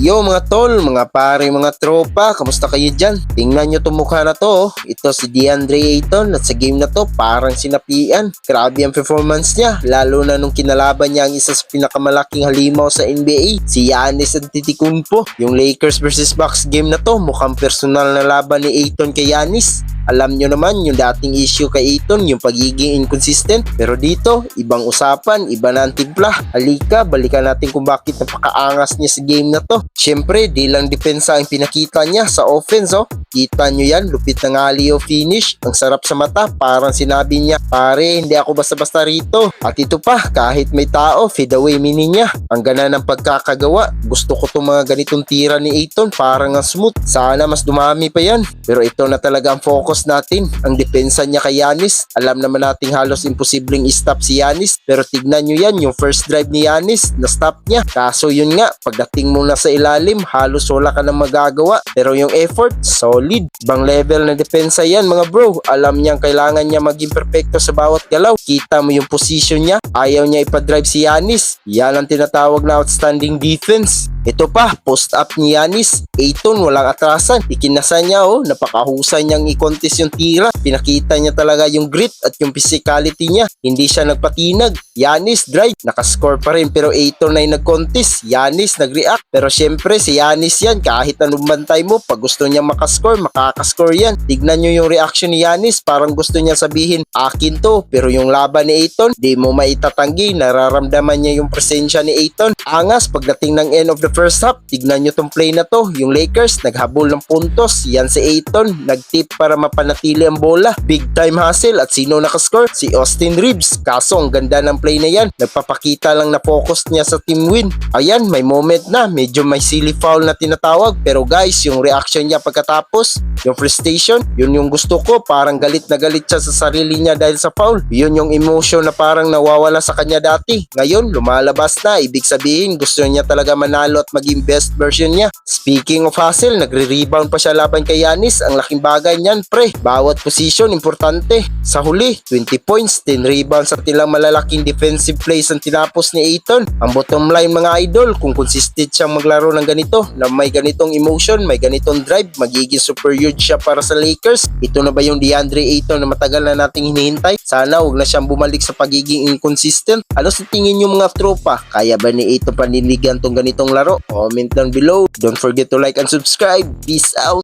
Yo mga tol, mga pare, mga tropa, kamusta kayo dyan? Tingnan nyo itong mukha na to, oh. Ito si DeAndre Ayton at sa game na to parang sinapian. Grabe ang performance niya, lalo na nung kinalaban niya ang isa sa pinakamalaking halimaw sa NBA, si Giannis Antetokounmpo. Yung Lakers versus Bucks game na to, mukhang personal na laban ni Ayton kay Giannis. Alam nyo naman yung dating issue kay Ayton, yung pagiging inconsistent. Pero dito, ibang usapan, iba na ang timpla. Halika, balikan natin kung bakit napakaangas niya sa game na to. Siyempre, di lang depensa ang pinakita niya sa offense, oh. Kita nyo yan, lupit ng alley finish. Ang sarap sa mata, parang sinabi niya, pare, hindi ako basta-basta rito. At ito pa, kahit may tao, fade away mini niya. Ang gana ng pagkakagawa. Gusto ko itong mga ganitong tira ni Ayton, parang ang smooth. Sana mas dumami pa yan. Pero ito na talaga ang focus natin. Ang depensa niya kay Giannis. Alam naman nating halos imposibleng i-stop si Giannis. Pero tignan nyo yan, yung first drive ni Giannis, na-stop niya. Kaso yun nga, pagdating mo na sa ilalim, halos wala ka nang magagawa. Pero yung effort, solid. Ibang level na depensa yan mga bro. Alam niyang kailangan niya maging perfecto sa bawat galaw. Kita mo yung position niya. Ayaw niya ipadrive si Giannis. Yan ang tinatawag na outstanding defense. Ito pa, post up ni Giannis. Ayton walang atrasan. Ikinasa niya, oh, napakahusay niyang i-contest yung tira. Pinakita niya talaga yung grit at yung physicality niya. Hindi siya nagpatinag. Giannis drive, nakascore pa rin, pero Ayton ay nag-contest. Giannis nag-react. Pero syempre si Giannis yan, kahit anong bantay mo, pag gusto niya makascore, makakascore yan. Tignan nyo yung reaction ni Giannis, parang gusto niya sabihin, akin to. Pero yung laban ni Ayton, di mo maitatanggi. Nararamdaman niya yung presensya ni Ayton. Angas pagdating ng end of the first half. Tignan nyo tong play na to. Yung Lakers naghabol ng puntos. Yan si Ayton, nag-tip para mapanatili ang bola. Big time hustle. At sino nakascore? Si Austin Reeves. Kaso ang ganda ng play na yan. Nagpapakita lang na focus niya sa team win. Ayan, may moment na. Medyo may silly foul na tinatawag. Pero guys, yung reaction niya pagkatapos, yung frustration, yun yung gusto ko. Parang galit na galit siya sa sarili niya dahil sa foul. Yun yung emotion na parang nawawala sa kanya dati. Ngayon, lumalabas na. Ibig sabihin, gusto niya talaga manalo at maging best version niya. Speaking of hustle, nagre-rebound pa siya laban kay Giannis. Ang laking bagay niyan, pre. Bawat position, importante. Sa huli, 20 points, 10 rebounds at ilang malalaking defensive plays ang tinapos ni Ayton. Ang bottom line mga idol, kung consistent siyang maglaro ng ganito, na may ganitong emotion, may ganitong drive, magiging super huge siya para sa Lakers. Ito na ba yung DeAndre Ayton na matagal na nating hinihintay? Sana huwag na siyang bumalik sa pagiging inconsistent. Ano sa tingin niyo mga tropa? Kaya ba ni Ayton paniligan tong ganitong laro? Comment down below. Don't forget to like and subscribe. Peace out!